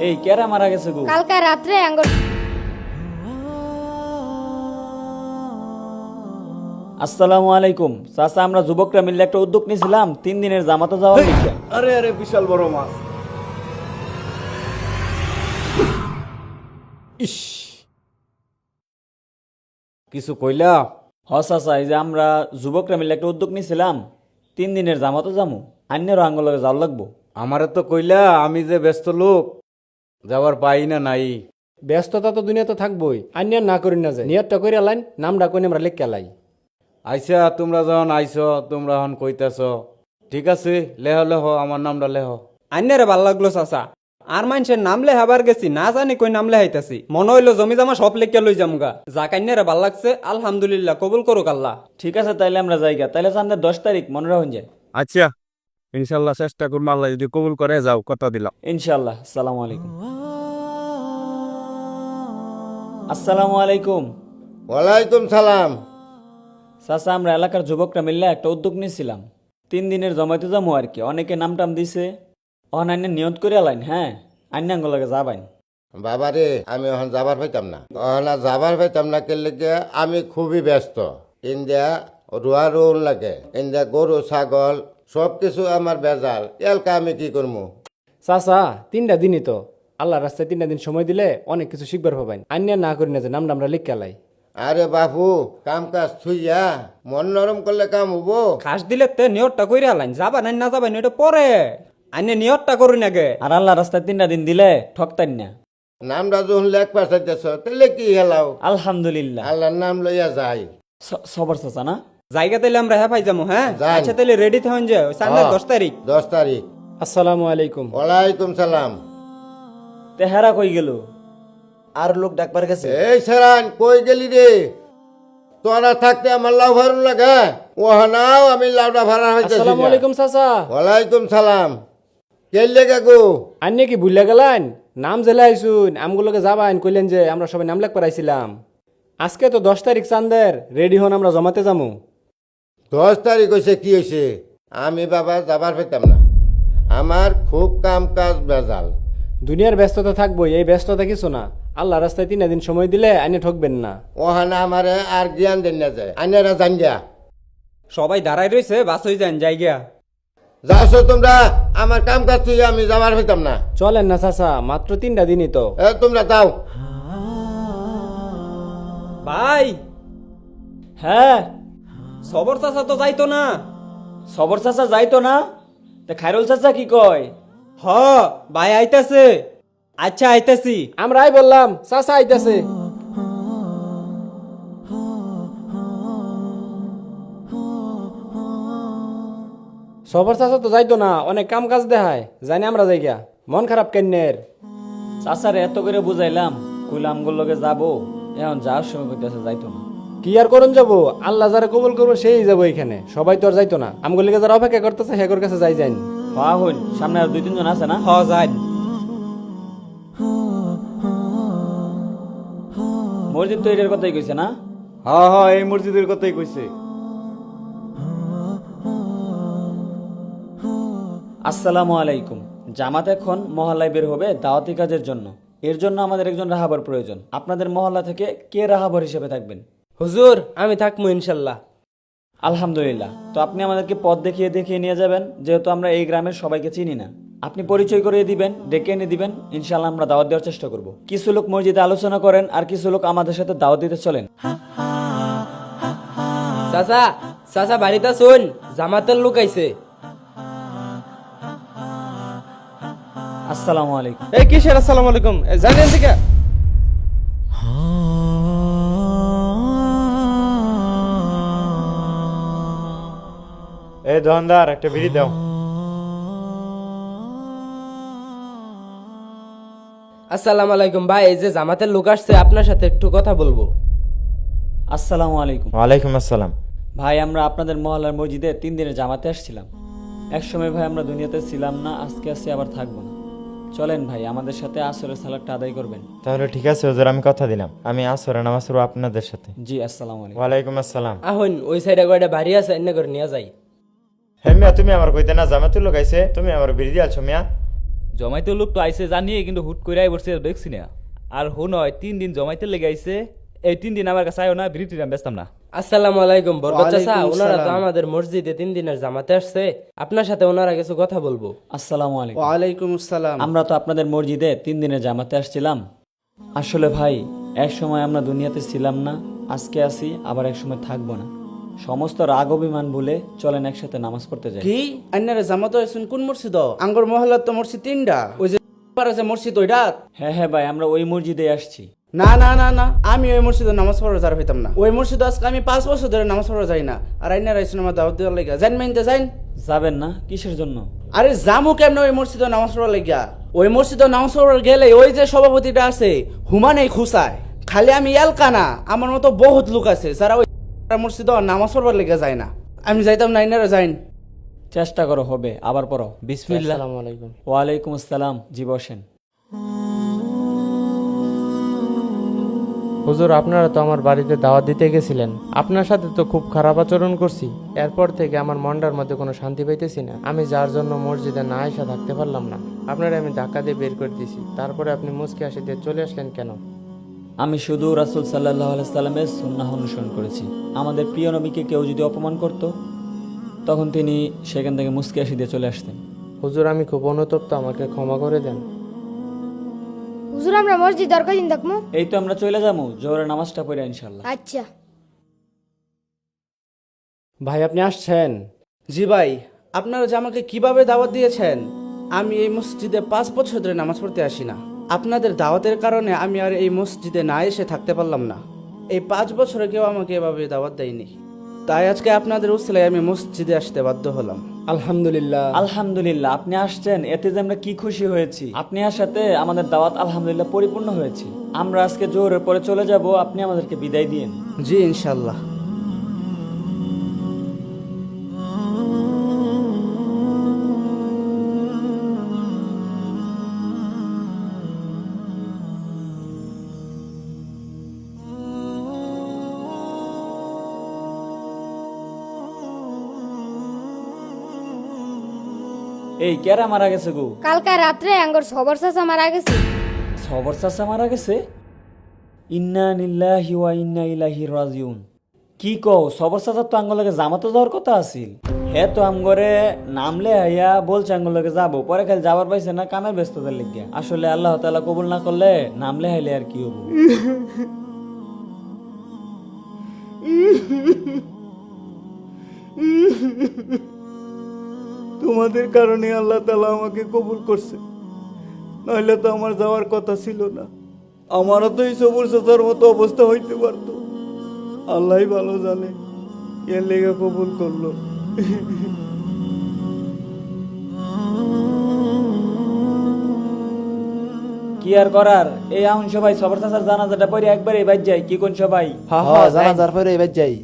এই কেরা মারা গেছে গো? কালকে রাত্রে আসসালামু আলাইকুম চাচা, আমরা যুবকরা মিলে একটা উদ্যোগ নিয়েছিলাম 3 দিনের জামাতে যাওয়ার লিগে। আরে আরে বিশাল বড় মাছ। ইস, কিছু কইলা? হ চাচা, এই যে আমরা যুবকরা মিলে একটা উদ্যোগ নিয়েছিলাম 3 দিনের জামাতে যাবো, অন্যেরও আঙ্গুলকে যাওয়ার লাগবো। আমারে তো কইলা, আমি যে ব্যস্ত লোক যাওয়ার পাই না নাই। ব্যস্ততা তো দুনিয়াতে থাকবোই, আইন না করি না যায় নিয়তটা করে লাইন নামটা কই আমরা লিখে লাই। আইসা তোমরা যখন আইছো, তোমরা হন কইতাছ, ঠিক আছে লেহ লেহ, আমার নামটা লেহ। আন্যারে ভাল লাগলো চাচা, আর মানুষের নাম লেহাবার গেছি, না জানি কই নাম লেহাইতাছি, মনে হইলো জমি জমা সব লেখা লই যামগা। যা কান্যারে ভাল লাগছে, আলহামদুলিল্লাহ, কবুল করুক আল্লাহ। ঠিক আছে, তাইলে আমরা যাইগা। তাইলে চান্দের 10 তারিখ মনে রাখুন যায়। আচ্ছা, ইনশাল্লাহ চেষ্টা করবো, আল্লাহ যদি কবুল করে যাও, কথা দিলাম। ইনশাআল্লাহ। আসসালামু আলাইকুম। আসসালামু আলাইকুম। ওয়ালাইকুম সালাম। চাচা, আমরা এলাকার যুবকরা মিললে একটা উদ্যোগ নিয়েছিলাম 3 দিনের জমাইতে যাবো আর কি। অনেকে নাম টাম দিছে, অনান্য নিয়ত করে আলাইন। হ্যাঁ, আন্যাঙ্গলকে যাবাইন। বাবারে, আমি ওখান যাবার পাইতাম না, ওখানে যাবার পাইতাম না কেলে গিয়া আমি খুবই ব্যস্ত। ইন্ডিয়া রুয়া রুন লাগে, ইন্ডিয়া গরু ছাগল সব কিছু আমার বেজাল, এলকা আমি কি করবো? চাচা 3টা দিনই তো, আল্লাহ রাস্তায় 3টা দিন সময় দিলে অনেক কিছু শিখবার পাবেন। আইন না করি না যে নামটা আমরা লিখে লাই। আরে বাপু, কাম কাজ থুইয়া মন নরম করলে কাম হবো? খাস দিলে তে নিয়তটা কইরা আলাইন, যাবা নাই না যাবাই এটা পরে, আইনে নিয়তটা করুন আগে। আর আল্লাহ রাস্তায় 3টা দিন দিলে ঠকতাইন না। নামটা যখন লেখ পাঠাইতেছ তাহলে কি হেলাও? আলহামদুলিল্লাহ। আল্লাহর নাম লইয়া যাই। সবর চাচা না? জায়গা তাইলে আমরা হেফাই যাবো। হ্যাঁ যান। আচ্ছা, তাইলে রেডি থাকুন যে সামনে 10 তারিখ। 10 তারিখ। আসসালামু আলাইকুম। ওয়ালাইকুম সালাম। তেহারা কই গেল? আর লোক ডাকবার গেছে। এই সেরান, কই গেলি রে? তোরা থাকতে আমার লাউ ভাড়ুন লাগে, ওহানাও আমি লাউটা ভাড়া হইতেছি। আসসালামু আলাইকুম চাচা। ওয়ালাইকুম সালাম। কেলে গো? আইনে কি ভুলে গেলেন? নাম জেলে আইসুন, আমগুলোকে যাবাইন কইলেন যে আমরা সবাই নাম লেখ পারাইছিলাম। আজকে তো 10 তারিখ চান্দের, রেডি হন আমরা জমাতে যাবো। 10 তারিখ হয়েছে, কি হয়েছে? আমি বাবা যাবার পাইতাম না, আমার খুব কাম কাজ বেজাল। দুনিয়ার ব্যস্ততা থাকবোই, এই ব্যস্ততা কিছু না। আল্লাহ রাস্তায় 3টা দিন সময় দিলে আইনে ঠকবেন না। ওহানা আমারে আর জ্ঞান দেন না যায়, আইনারা জান গিয়া। সবাই দাঁড়াই রয়েছে, বাস হয়ে যান জায়গা। যাচ্ছ তোমরা, আমার কাম কাজ তুই, আমি যাবার পাইতাম না। চলেন না চাচা, মাত্র 3টা দিনই তো। তোমরা দাও। ভাই, হ্যাঁ, সবর চাচা তো যাইতো না। সবর চাচা যাইতো না? তা খায়রুল চাচা কি কয়? হ ভাই আইতাছে। আচ্ছা আইতাছি। আমরাই বললাম চাচা আইতাছে। সবর চাচা তো যাইতো না, অনেক কাম কাজ দেখায়, জানি আমরা যাইগা। মন খারাপ কেন্নের? চাচারে এত করে বুঝাইলাম, কইলাম আমগুলোকে যাবো, এখন যাওয়ার সময় কইতেছে যাইতো না। কি আর করুন যাবো, আল্লাহ যারা কবুল করবো সেই যাবো এখানে, সবাই তো আর যাইতো না। আমগুলিকে যারা অপেক্ষা করতেছে হেগর কাছে যাই যাইন। হওয়া হইন, সামনে আর 2-3 জন আছে না? হ যাই। মসজিদ তো এটার কথাই কইছে না? হ্যাঁ হ্যাঁ, এই মসজিদের কথাই কইছে। আসসালামু আলাইকুম। জামাত এখন মহল্লায় বের হবে দাওয়াতি কাজের জন্য। এর জন্য আমাদের একজন রাহাবার প্রয়োজন। আপনাদের মহল্লা থেকে কে রাহাবার হিসেবে থাকবেন? হুজুর আমি থাকবো ইনশাল্লাহ। আলহামদুলিল্লাহ। তো আপনি আমাদেরকে পথ দেখিয়ে দেখিয়ে নিয়ে যাবেন, যেহেতু আমরা এই গ্রামের সবাইকে চিনি না। আপনি পরিচয় করিয়ে দিবেন, ডেকে এনে দিবেন, ইনশাল্লাহ আমরা দাওয়াত দেওয়ার চেষ্টা করব। কিছু লোক মসজিদে আলোচনা করেন, আর কিছু লোক আমাদের সাথে দাওয়াত দিতে চলেন। চাচা চাচা বাড়িতে শুন, জামাতের লোক আইছে। আসসালামু আলাইকুম। এই কিসের আসসালামু আলাইকুম? জানেন থেকে এই দোকানদার, একটা বিড়ি দাও। আসসালামু আলাইকুম ভাই, এই যে জামাতের লোক আসছে, আপনার সাথে একটু কথা বলবো। আসসালামু আলাইকুম। ওয়ালাইকুম আসসালাম। ভাই, আমরা আপনাদের মহল্লার মসজিদে 3 দিনের জামাতে আসছিলাম। একসময় ভাই আমরা দুনিয়াতে ছিলাম না, আজকে আসছি, আবার থাকবো না। চলেন ভাই, আমাদের সাথে আসরের সালাতটা আদায় করবেন। তাহলে ঠিক আছে হুজুর, আমি কথা দিলাম, আমি আসরে নামাজ পড়ব আপনাদের সাথে। জি, আসসালামু আলাইকুম। ওয়ালাইকুম আসসালাম। আহুন ওই সাইডে কয়টা বাড়ি আছে, এনে করে নিয়ে যাই। হে মিয়া, তুমি আমার কইতে না জামাতুল লোক আইছে, তুমি আমার বিড়ি দিয়াছো মিয়া? জমাইতে লোক তো আইসে জানিয়ে কিন্তু হুট করে আই বসে দেখছি না। আর হুন হয় 3 দিন জমাইতে লেগে আইছে, এই 3 দিন আমার কাছে আয়ো না, বিরিটি দাম বেচতাম না। আসসালামু আলাইকুম বরকত চাচা, ওয়ালাইকুম ওনারা তো আসসালাম। আমাদের মসজিদে 3 দিনের জামাতে আসছে, আপনার সাথে ওনারা কিছু কথা বলবো। আসসালামু আলাইকুম। ওয়ালাইকুম আসসালাম। আমরা তো আপনাদের মসজিদে 3 দিনের জামাতে আসছিলাম। আসলে ভাই, এক সময় আমরা দুনিয়াতে ছিলাম না, আজকে আসি, আবার এক সময় থাকবো না। সমস্ত রাগ অভিমান ভুলে চলেন একসাথে নামাজ পড়তে যাই। কি আন্নারে জামাত হয়েছেন কোন মসজিদ? আঙ্গর মহল্লার তো মসজিদ 3টা, ওই যে আছে মসজিদ ওইটা। হ্যাঁ হ্যাঁ ভাই, আমরা ওই মসজিদে আসছি। না না না না, আমি ওই মসজিদে নামাজ পড়া যার হইতাম না। ওই মসজিদে আজকে আমি 5 বছর ধরে নামাজ পড়া যাই না। আর আইনার আইসুন আমার দাওয়াত দেওয়ার লাগিয়া যাইন মাইনতে যাইন। যাবেন না? কিসের জন্য? আরে জামু কেমনে ওই মসজিদে নামাজ পড়া লাগিয়া? ওই মসজিদে নামাজ পড়ার গেলে ওই যে সভাপতিটা আছে হুমানেই খুসায়। খালি আমি এলকা না, আমার মতো বহুত লোক আছে যারা ওই মসজিদে নামাজ পড়বার লেগে যায় না। আমি যাইতাম না, আইনারা যাইন। চেষ্টা করো, হবে, আবার পড়ো। বিসমিল্লাহ। আসসালামু আলাইকুম। ওয়ালাইকুম আসসালাম। জি বসেন। হুজুর, আপনারা তো আমার বাড়িতে দাওয়াত দিতে গেছিলেন, আপনার সাথে তো খুব খারাপ আচরণ করছি। এরপর থেকে আমার মনটার মধ্যে কোনো শান্তি পাইতেছি না। আমি যার জন্য মসজিদে না এসে থাকতে পারলাম না, আপনারা আমি ধাক্কা দিয়ে বের করে দিয়েছি, তারপরে আপনি মুচকি হাসি দিয়ে চলে আসলেন কেন? আমি শুধু রাসূল সাল্লাল্লাহু আলাইহি সাল্লামের সুন্নাহ অনুসরণ করেছি। আমাদের প্রিয় নবীকে কেউ যদি অপমান করত, তখন তিনি সেখান থেকে মুচকি হাসি দিয়ে চলে আসতেন। হুজুর, আমি খুব অনুতপ্ত, আমাকে ক্ষমা করে দেন। হুজুর আমরা মসজিদ আর কয়দিন থাকবো? এই তো আমরা চলে যাবো, জোহরের নামাজটা পড়ে ইনশাল্লাহ। আচ্ছা। ভাই আপনি আসছেন? জি ভাই, আপনারা যে আমাকে কিভাবে দাওয়াত দিয়েছেন? আমি এই মসজিদে 5 বছর ধরে নামাজ পড়তে আসি না। আপনাদের দাওয়াতের কারণে আমি আর এই মসজিদে না এসে থাকতে পারলাম না। এই 5 বছরে কেউ আমাকে এভাবে দাওয়াত দেয়নি, তাই আজকে আপনাদের উসিলায় আমি মসজিদে আসতে বাধ্য হলাম। আলহামদুলিল্লাহ। আলহামদুলিল্লাহ, আপনি আসছেন, এতে যে আমরা কি খুশি হয়েছি। আপনি আসাতে আমাদের দাওয়াত আলহামদুলিল্লাহ পরিপূর্ণ হয়েছে। আমরা আজকে জোহরের পরে চলে যাব, আপনি আমাদেরকে বিদায় দিন। জি ইনশাল্লাহ। এই কেরা মারা গেছে গো? কালকে রাত্রে আঙ্গর সবর চাচা মারা গেছে। সবর চাচা মারা গেছে? ইন্না লিল্লাহি ওয়া ইন্না ইলাইহি রাজিউন। কি কও? সবর চাচা তো আঙ্গলকে জামাতে যাওয়ার কথা আছিল। হে তো আমগরে নামলে আইয়া বলছে আঙ্গলকে যাবো, পরে খালি যাবার পাইছে না কামের ব্যস্ততার লেগে। আসলে আল্লাহ তাআলা কবুল না করলে নামলে হাইলে আর কি হবো। তোমাদের কারণে আল্লাহ তাআলা আমাকে কবুল করছে, নইলে তো আমার যাওয়ার কথা ছিল না। আমারও তো এই সবুর চাচার মতো অবস্থা হইতে পারতো। আল্লাহই ভালো জানে এর লেগে কবুল করলো। কি আর করার, এই আউন সবাই সবর চাচার জানাজাটা পরে একবারে বাইর যায়। কি কোন সবাই? হ্যাঁ হ্যাঁ, জানাজার পরে এবার যাই।